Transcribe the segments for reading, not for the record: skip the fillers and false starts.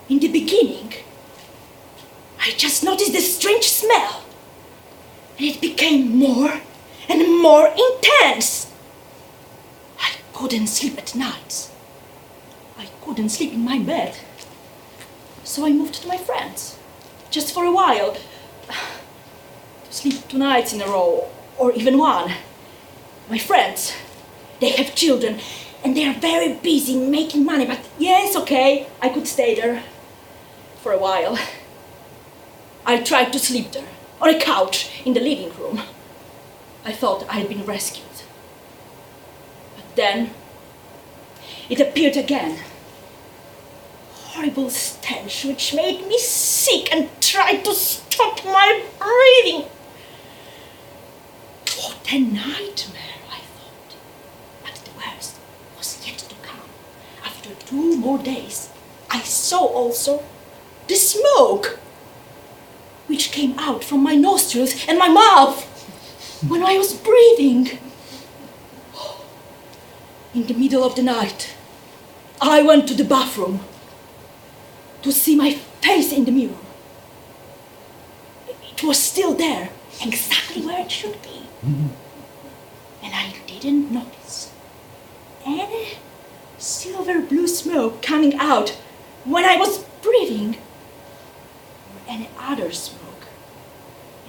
In the beginning, I just noticed this strange smell, and it became more and more intense. I couldn't sleep at night. I couldn't sleep in my bed. So I moved to my friends, just for a while, to sleep 2 nights in a row, or even one. My friends, they have children, and they are very busy making money, but yes, okay, I could stay there for a while. I tried to sleep there, on a couch in the living room. I thought I had been rescued. But then, it appeared again. Horrible stench which made me sick and tried to stop my breathing. What a nightmare, I thought. But the worst was yet to come. After 2 more days, I saw also the smoke which came out from my nostrils and my mouth when I was breathing. In the middle of the night, I went to the bathroom to see my face in the mirror. It was still there, exactly where it should be. And I didn't notice any silver blue smoke coming out when I was breathing, or any other smoke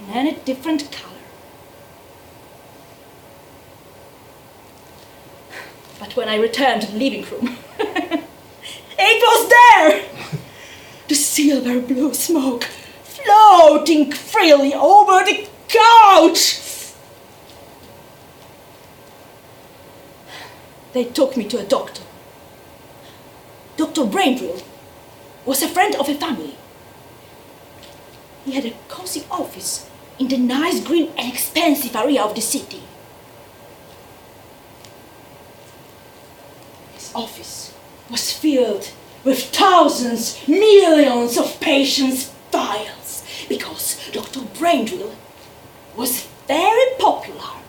in any different color. But when I returned to the living room, it was there! The silver blue smoke floating freely over the couch! They took me to a doctor. Dr. Braindrill was a friend of a family. He had a cozy office in the nice green and expensive area of the city. His office was filled with thousands, millions of patients' files, because Dr. Braindrill was very popular,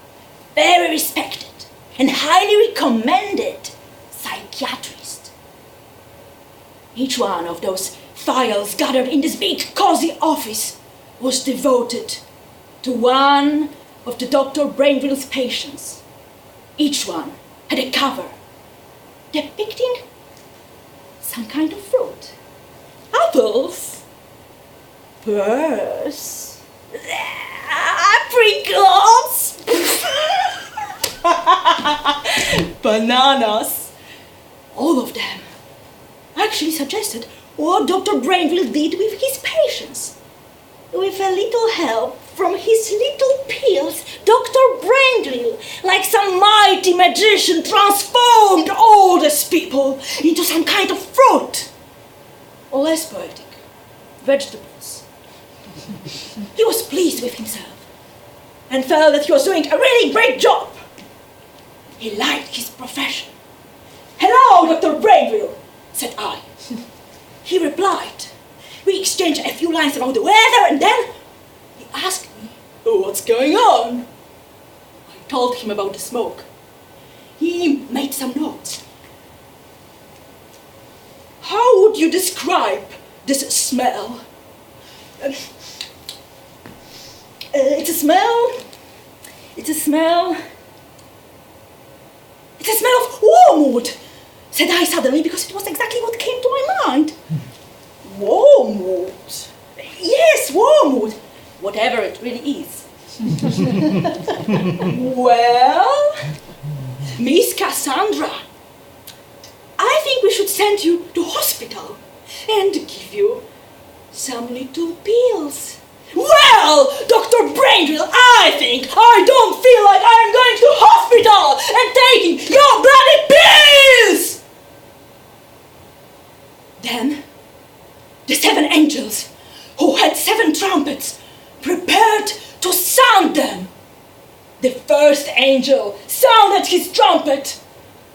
very respected, and highly recommended psychiatrist. Each one of those files gathered in this big cozy office was devoted to one of the Dr. Braindrill's patients. Each one had a cover depicting some kind of fruit. Apples, pears, apricots, bananas. All of them actually suggested what Dr. Braindrill did with his patients. With a little help from his little pills, Dr. Braindrill, like some mighty magician, transformed all these people into some kind of fruit. Or less poetic, vegetables. He was pleased with himself and felt that he was doing a really great job. He liked his profession. "Hello, Dr. Braindrill," said I. He replied, We exchanged a few lines about the weather, and then he asked me, what's going on? I told him about the smoke. He made some notes. How would you describe this smell? It's a smell of wormwood, said I suddenly, because it was exactly what came to my mind. Wormwood? Yes, wormwood. Whatever it really is. Well, Miss Cassandra, I think we should send you to hospital and give you some little pills. Well, Dr. Braindrill, I think I don't feel like I'm going to hospital and taking your bloody pills! Then, the 7 angels, who had 7 trumpets, prepared to sound them. The first angel sounded his trumpet,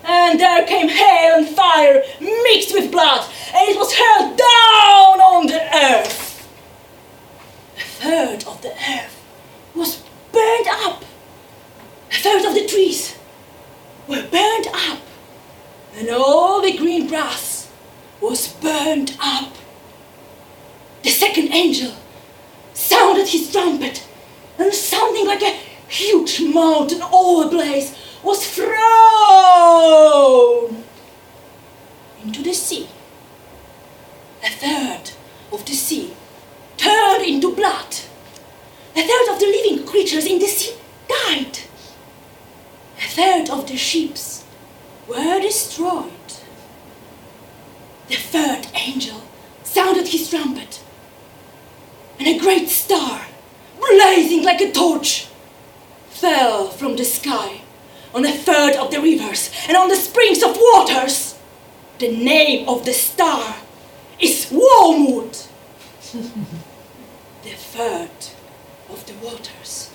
and there came hail and fire mixed with blood, and it was hurled down on the earth. A third of the earth was burned up. A third of the trees were burned up, and all the green grass was burned up. The second angel sounded his trumpet, and something like a huge mountain all ablaze was thrown into the sea. A third of the sea turned into blood. A third of the living creatures in the sea died. A third of the ships were destroyed. The third angel sounded his trumpet, and a great star, blazing like a torch, fell from the sky on a third of the rivers and on the springs of waters. The name of the star is Wormwood. The third of the waters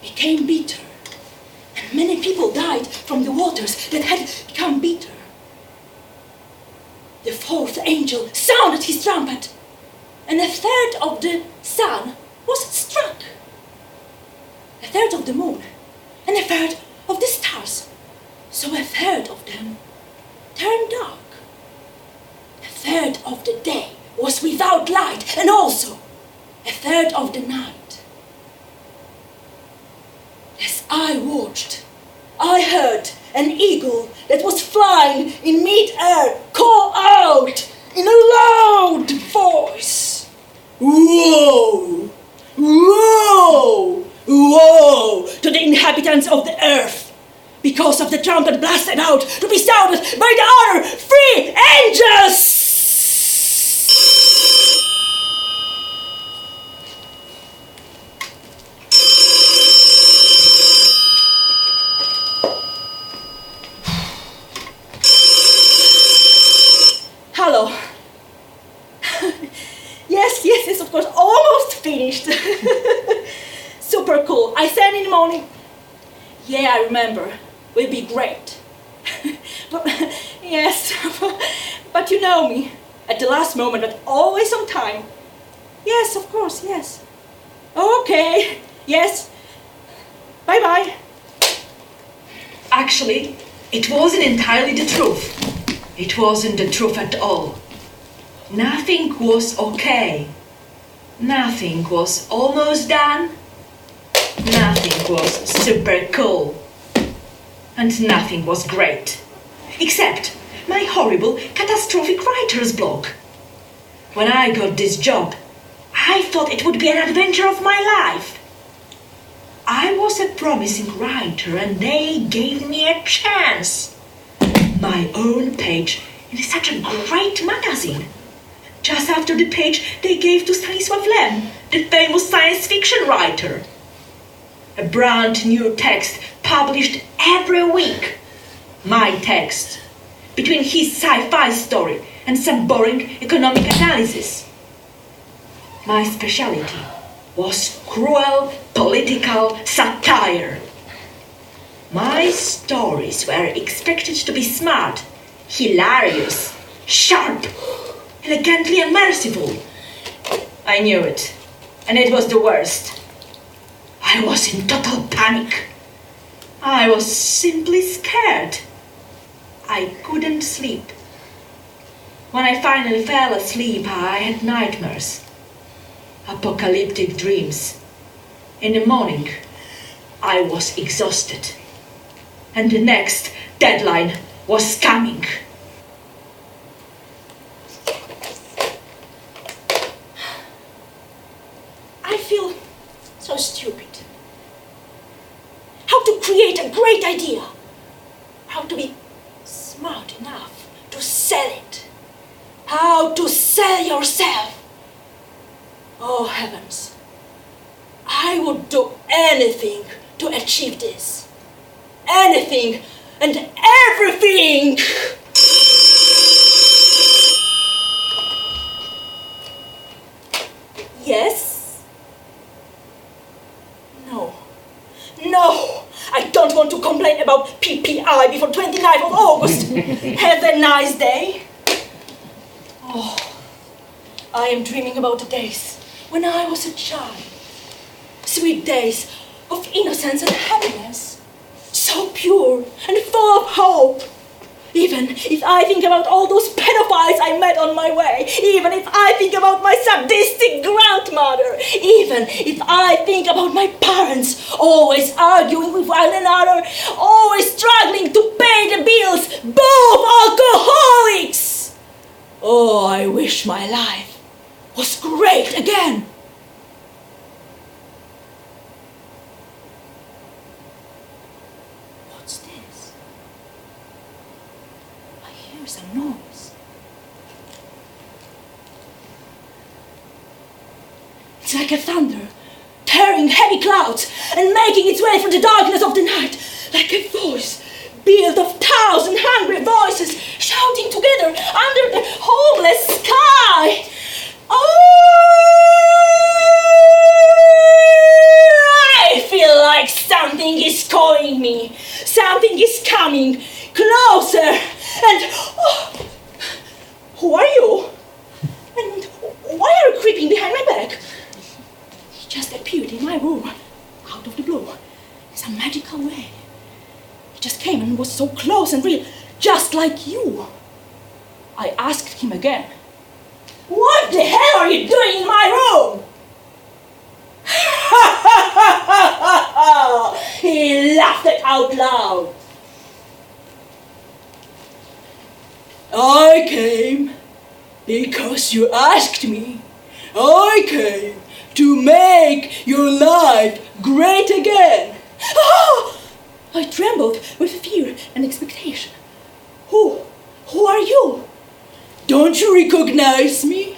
became bitter, and many people died from the waters that had become bitter. The fourth angel sounded his trumpet, and a third of the sun was struck. A third of the moon, and a third of the stars, so a third of them turned dark. A third of the day was without light, and also a third of the night. As I watched, I heard an eagle that was flying in mid-air call out in a loud voice, "Woe! Woe! Woe to the inhabitants of the earth, because of the trumpet blasted out to be sounded by the other 3 angels!" Hello. Yes, of course, almost finished. Super cool. I said in the morning, yeah, I remember, will be great. But, yes, but you know me, at the last moment, but always on time. Yes, of course, yes. Okay, yes. Bye-bye. Actually, it wasn't entirely the truth. It wasn't the truth at all. Nothing was okay. Nothing was almost done. Nothing was super cool. And nothing was great. Except my horrible catastrophic writer's block. When I got this job, I thought it would be an adventure of my life. I was a promising writer and they gave me a chance. My own page in such a great magazine. Just after the page they gave to Stanisław Lem, the famous science fiction writer. A brand new text published every week. My text. Between his sci-fi story and some boring economic analysis. My specialty was cruel political satire. My stories were expected to be smart, hilarious, sharp, elegantly unmerciful, I knew it. And it was the worst. I was in total panic. I was simply scared. I couldn't sleep. When I finally fell asleep, I had nightmares. Apocalyptic dreams. In the morning, I was exhausted. And the next deadline was coming. I feel so stupid. How to create a great idea? How to be smart enough to sell it? How to sell yourself? Oh heavens, I would do anything to achieve this. Anything and everything! Yes? No. No! I don't want to complain about PPI before 29th of August. Have a nice day. Oh, I am dreaming about the days when I was a child. Sweet days of innocence and happiness. So pure and full of hope. Even if I think about all those pedophiles I met on my way, even if I think about my sadistic grandmother, even if I think about my parents always arguing with one another, always struggling to pay the bills, both alcoholics. Oh, I wish my life was great again. What's this? I hear some noise. It's like a thunder, tearing heavy clouds and making its way through the darkness of the night, like a voice built of 1,000 hungry voices shouting together under the homeless sky. Oh, I feel like something is calling me. Something is coming closer. And who are you? And why are you creeping behind my back? He just appeared in my room, out of the blue, in some magical way. He just came and was so close and real, just like you. I asked him again, "What the hell are you doing in my room?" He laughed out loud. I came because you asked me. I came to make your life great again. I trembled with fear and expectation. Who are you? Don't you recognize me?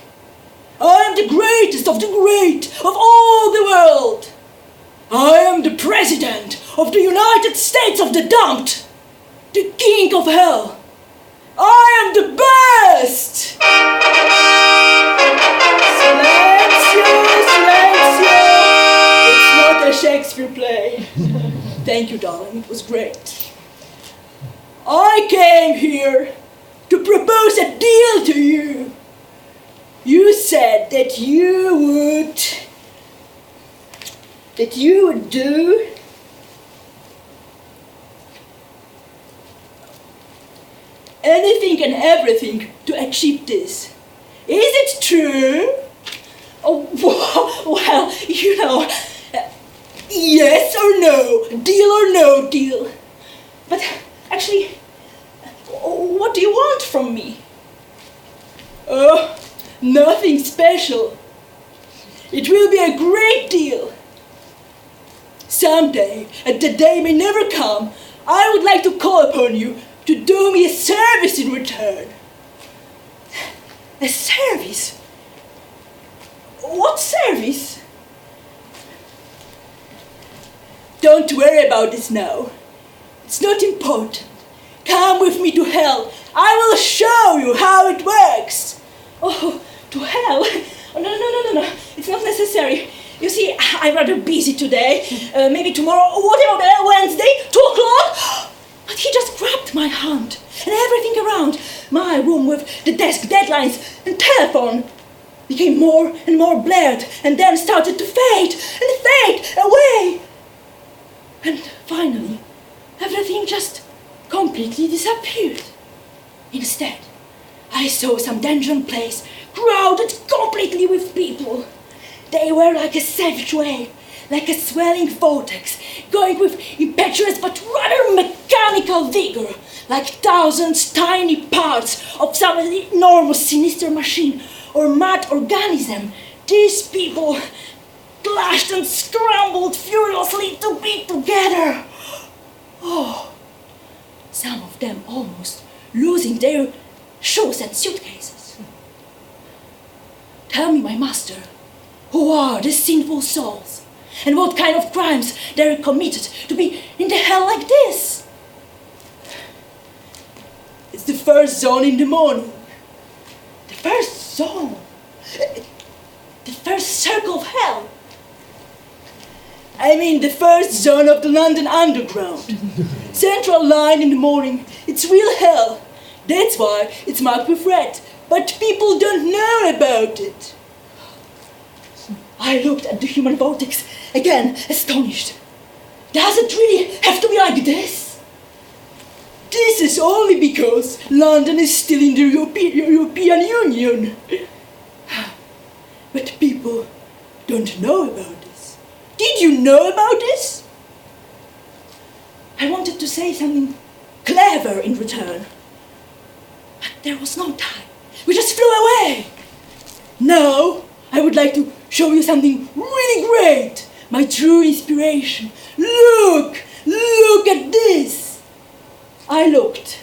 I am the greatest of the great of all the world. I am the president of the United States of the Damned, the king of hell. I am the best! Silenzio! It's not a Shakespeare play. Thank you, darling, it was great. I came here to propose a deal to you. You said that you would do anything and everything to achieve this. Is it true? Oh, well, you know, yes or no, deal or no deal. But actually, what do you want from me? Oh, nothing special. It will be a great deal. Someday, and the day may never come, I would like to call upon you to do me a service in return. A service? What service? Don't worry about this now. It's not important. Come with me to hell. I will show you how it works. Oh, to hell? Oh, no. It's not necessary. You see, I'm rather busy today. Maybe tomorrow. What about Wednesday? 2 o'clock? But he just grabbed my hand and everything around. My room with the desk, deadlines, and telephone. became more and more blurred, and then started to fade and fade away. And finally, everything just completely disappeared. Instead, I saw some dungeon place crowded completely with people. They were like a savage wave, like a swelling vortex, going with impetuous but rather mechanical vigor, like thousands tiny parts of some enormous sinister machine or mad organism. These people clashed and scrambled furiously to be together. Oh, some of them almost losing their shoes and suitcases. Tell me, my master, who are these sinful souls, and what kind of crimes they are committed to be in the hell like this? It's the first zone in the morning. The first zone. The first circle of hell. I mean the first zone of the London Underground. Central line in the morning. It's real hell. That's why it's marked with red. But people don't know about it. I looked at the human vortex again, astonished. Does it really have to be like this? This is only because London is still in the European Union. But people don't know about this. Did you know about this? I wanted to say something clever in return. But there was no time. We just flew away. Now, I would like to show you something really great. My true inspiration. Look at this. I looked,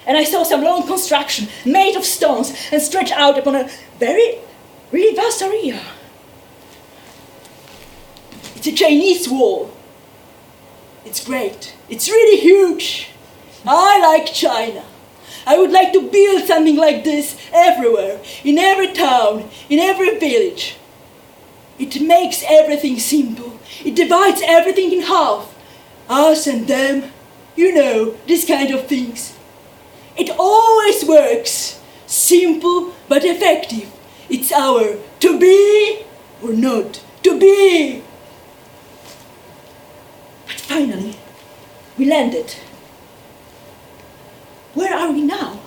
and I saw some long construction made of stones and stretched out upon a really vast area. It's a Chinese wall. It's great. It's really huge. I like China. I would like to build something like this everywhere, in every town, in every village. It makes everything simple. It divides everything in half. Us and them. You know, this kind of things. It always works. Simple but effective. It's our to be or not to be. But finally, we landed. Where are we now?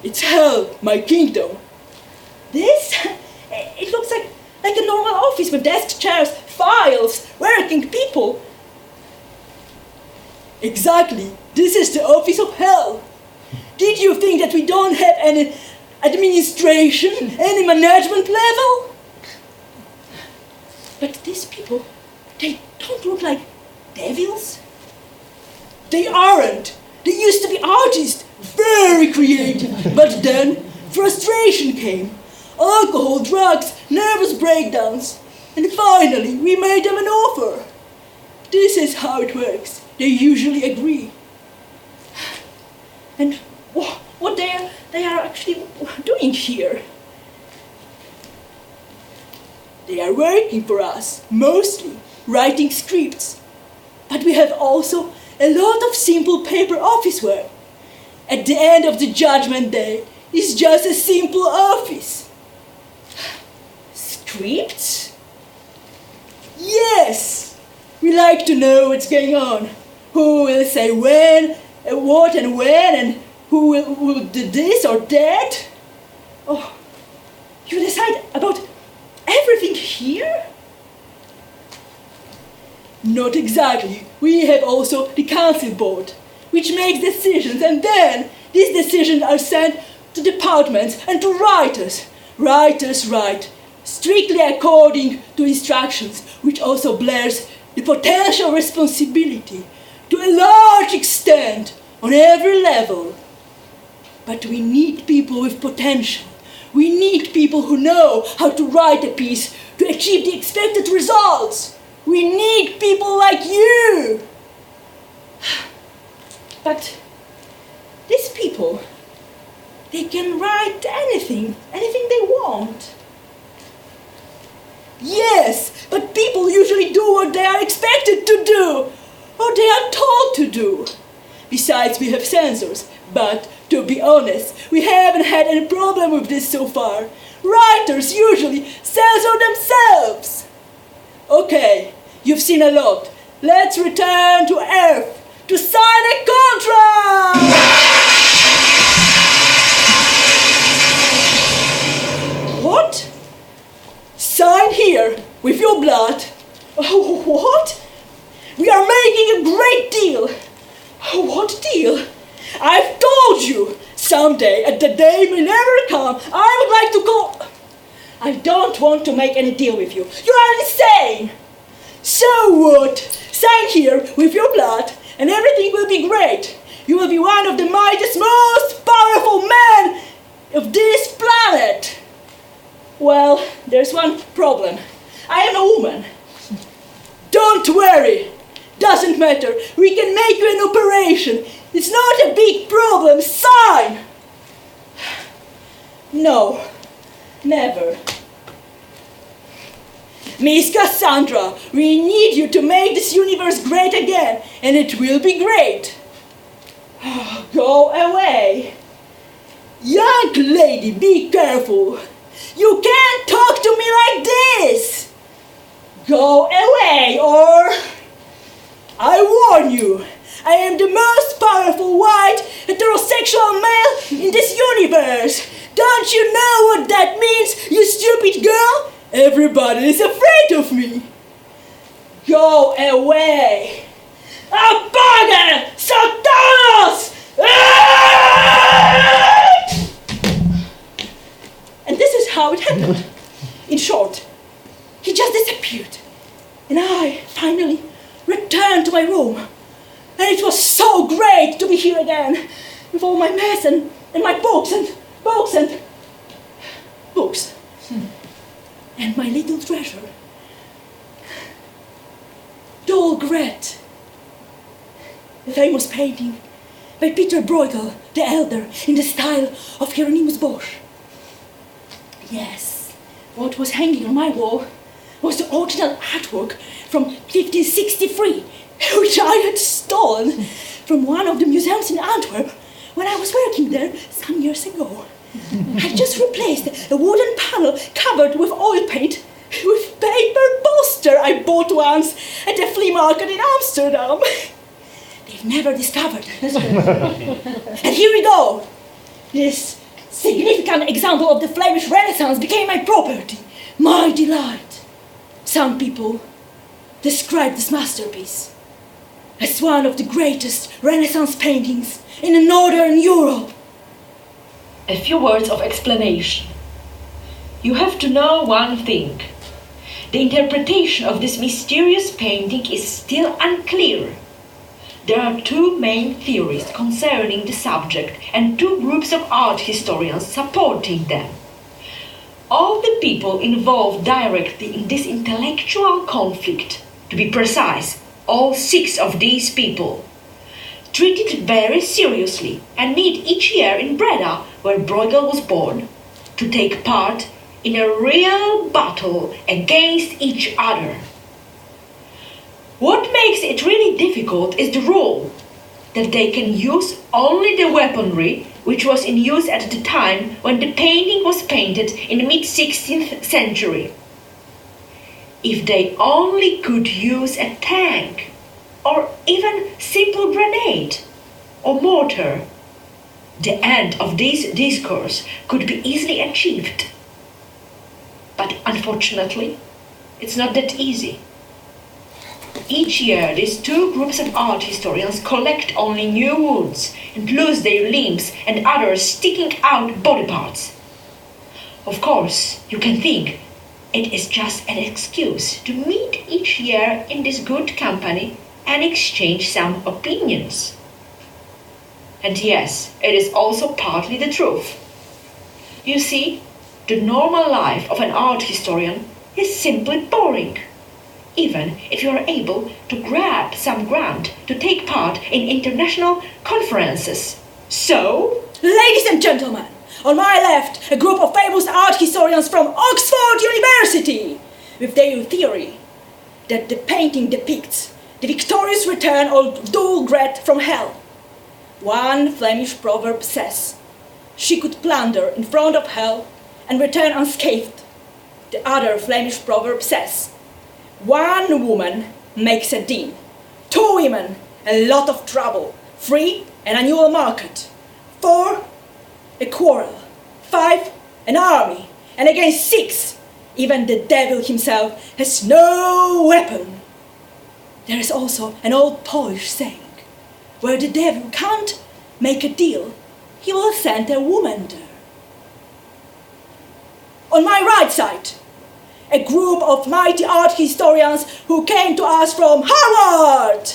It's hell, my kingdom. This? It looks like a normal office with desks, chairs, files, working people. Exactly. This is the office of hell. Did you think that we don't have any administration, any management level? But these people, they don't look like devils. They aren't. They used to be artists, very creative. But then frustration came. Alcohol, drugs, nervous breakdowns. And finally, we made them an offer. This is how it works. They usually agree. And what they are actually doing here? They are working for us, mostly, writing scripts. But we have also a lot of simple paper office work. At the end of the judgment day, it's just a simple office. Scripts? Yes! We like to know what's going on. Who will say when, what and when, and who will do this or that? Oh, you decide about everything here? Not exactly. We have also the council board, which makes decisions, and then these decisions are sent to departments and to writers. Writers write, strictly according to instructions, which also bears the potential responsibility to a large extent on every level. But we need people with potential. We need people who know how to write a piece to achieve the expected results. We need people like you. But these people, they can write anything they want. Yes, but people usually do what they are expected to do, or they are told to do. Besides, we have censors, But, to be honest, we haven't had any problem with this so far. Writers usually censor themselves. Okay, you've seen a lot. Let's return to Earth to sign a contract! What? Sign here with your blood. Oh, what? We are making a great deal. Oh, what deal? I've told you, someday, and the day may never come, I would like to go. I don't want to make any deal with you. You are insane. So what? Sign here with your blood, and everything will be great. You will be one of the mightiest, most powerful men of this planet. Well, there's one problem. I am a woman. Don't worry. Doesn't matter. We can make you an operation. It's not a big problem. Sign! No. Never. Miss Cassandra, we need you to make this universe great again, and it will be great. Go away. Young lady, be careful. You can't talk to me like this. Go away, or I warn you, I am the most powerful white heterosexual male in this universe. Don't you know what that means, you stupid girl? Everybody is afraid of me. Go away. Apaga! Satanas! And this is how it happened. In short, he just disappeared. And I finally returned to my room. And it was so great to be here again, with all my mess and my books and books. And my little treasure. Dull Gretchen. The famous painting by Peter Bruegel the Elder in the style of Hieronymus Bosch. Yes, what was hanging on my wall was the original artwork from 1563, which I had stolen from one of the museums in Antwerp when I was working there some years ago. I just replaced a wooden panel covered with oil paint with paper poster I bought once at a flea market in Amsterdam. They've never discovered it. And here we go. This significant example of the Flemish Renaissance became my property, my delight. Some people describe this masterpiece as one of the greatest Renaissance paintings in Northern Europe. A few words of explanation. You have to know one thing. The interpretation of this mysterious painting is still unclear. There are two main theories concerning the subject and two groups of art historians supporting them. All the people involved directly in this intellectual conflict, to be precise, all 6 of these people, treat it very seriously and meet each year in Breda, where Bruegel was born, to take part in a real battle against each other. What makes it really difficult is the rule that they can use only the weaponry which was in use at the time when the painting was painted in the mid-16th century. If they only could use a tank, or even simple grenade or mortar, the end of this discourse could be easily achieved. But unfortunately, it's not that easy. Each year, these two groups of art historians collect only new wounds and lose their limbs and other sticking out body parts. Of course, you can think it is just an excuse to meet each year in this good company and exchange some opinions. And yes, it is also partly the truth. You see, the normal life of an art historian is simply boring, even if you are able to grab some grant to take part in international conferences. So, ladies and gentlemen, on my left, a group of famous art historians from Oxford University, with their theory that the painting depicts the victorious return of Dull Gretchen from hell. One Flemish proverb says, she could plunder in front of hell and return unscathed. The other Flemish proverb says, one woman makes a din, 2 women, a lot of trouble, 3, an annual market, 4, a quarrel, 5, an army, and against 6, even the devil himself has no weapon. There is also an old Polish saying, where the devil can't make a deal, he will send a woman there. On my right side, a group of mighty art historians who came to us from Harvard.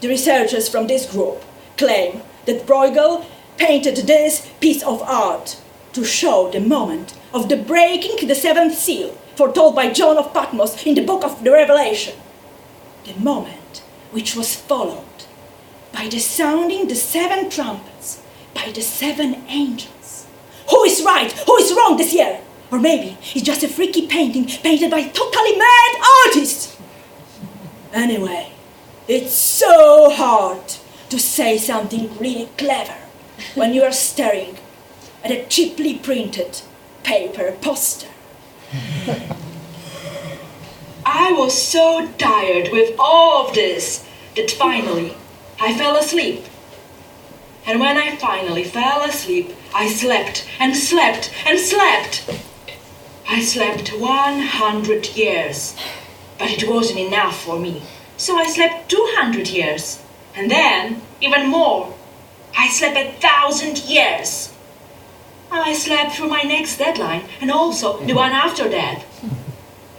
The researchers from this group claim that Bruegel painted this piece of art to show the moment of the breaking the 7th seal foretold by John of Patmos in the book of the Revelation. The moment which was followed by the sounding the 7 trumpets by the 7 angels. Who is right? Who is wrong this year? Or maybe it's just a freaky painting painted by totally mad artists. Anyway, it's so hard to say something really clever when you are staring at a cheaply printed paper poster. I was so tired with all of this that finally I fell asleep. And when I finally fell asleep, I slept and slept and slept. I slept 100 years, but it wasn't enough for me. So I slept 200 years, and then even more. I slept 1,000 years. I slept through my next deadline and also the one after that.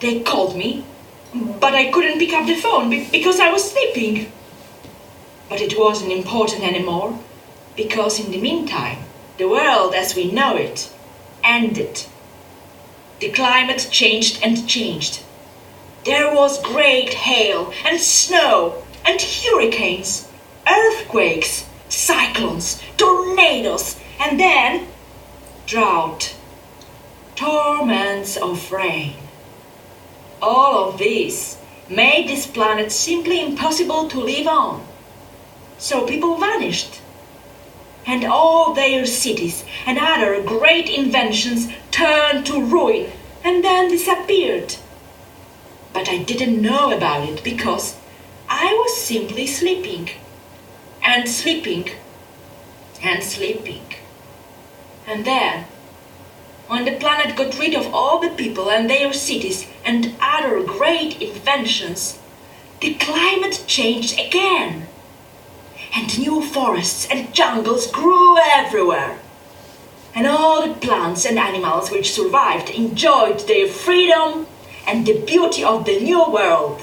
They called me, but I couldn't pick up the phone because I was sleeping. But it wasn't important anymore, because in the meantime, the world as we know it ended. The climate changed and changed. There was great hail and snow and hurricanes, earthquakes, cyclones, tornadoes, and then drought, torments of rain. All of this made this planet simply impossible to live on. So people vanished. And all their cities and other great inventions turned to ruin and then disappeared. But I didn't know about it because I was simply sleeping and sleeping and sleeping. And then, when the planet got rid of all the people and their cities and other great inventions, the climate changed again. And new forests and jungles grew everywhere. And all the plants and animals which survived enjoyed their freedom and the beauty of the new world.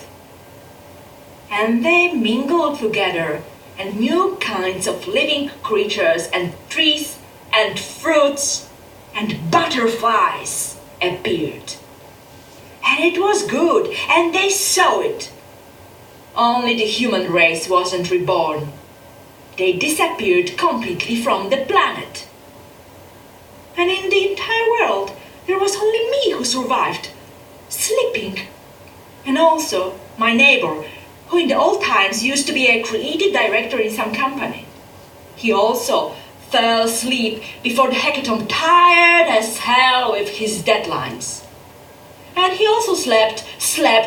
And they mingled together, and new kinds of living creatures and trees and fruits and butterflies appeared. And it was good, and they saw it. Only the human race wasn't reborn. They disappeared completely from the planet. And in the entire world, there was only me who survived, sleeping. And also my neighbor, who in the old times used to be a creative director in some company. He also fell asleep before the hackathon, tired as hell with his deadlines. And he also slept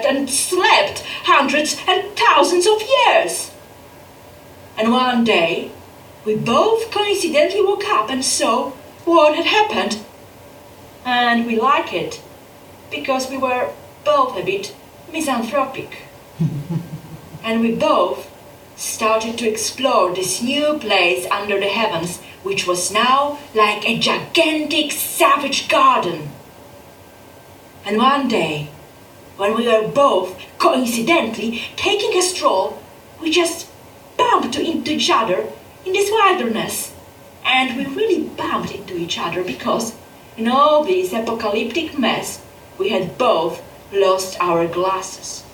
and slept hundreds and thousands of years. And one day, we both coincidentally woke up and saw what had happened. And we liked it, because we were both a bit misanthropic. And we both started to explore this new place under the heavens, which was now like a gigantic savage garden. And one day, when we were both coincidentally taking a stroll, we just bumped into each other in this wilderness. And we really bumped into each other because in all this apocalyptic mess, we had both lost our glasses.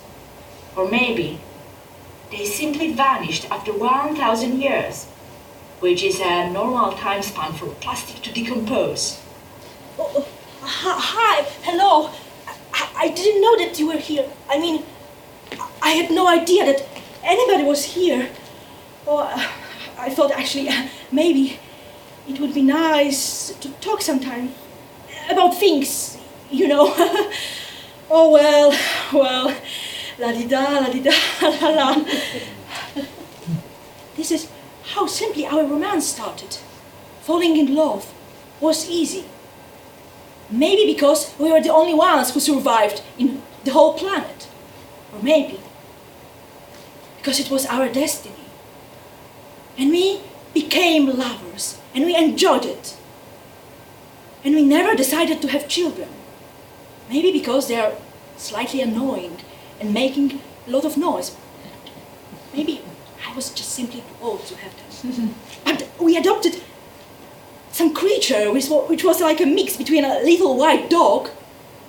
Or maybe they simply vanished after 1,000 years, which is a normal time span for plastic to decompose. Oh, hi, hello. I didn't know that you were here. I mean, I had no idea that anybody was here. Oh, I thought actually maybe it would be nice to talk sometime about things, you know. Oh well, la-di-da, la-la. This is how simply our romance started. Falling in love was easy. Maybe because we were the only ones who survived in the whole planet. Or maybe because it was our destiny. And we became lovers, and we enjoyed it. And we never decided to have children. Maybe because they are slightly annoying and making a lot of noise. Maybe I was just simply too old to have them. But we adopted some creature which was like a mix between a little white dog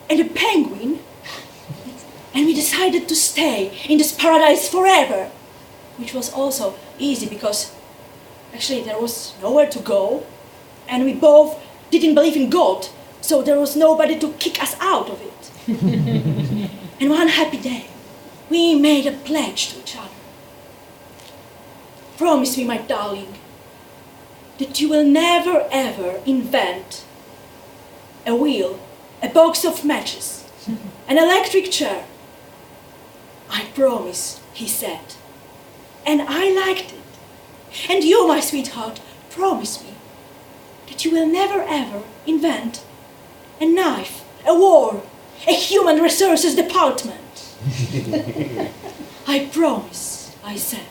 and a penguin. And we decided to stay in this paradise forever, which was also easy because actually there was nowhere to go, and we both didn't believe in God, so there was nobody to kick us out of it. And one happy day, we made a pledge to each other. Promise me, my darling, that you will never ever invent a wheel, a box of matches, an electric chair. I promise, he said. And I liked it. And you, my sweetheart, promise me that you will never ever invent a knife, a war, a human resources department. I promise, I said.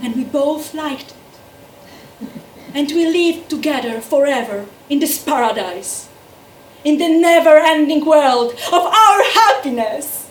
And we both liked it. And we lived together forever in this paradise, in the never-ending world of our happiness.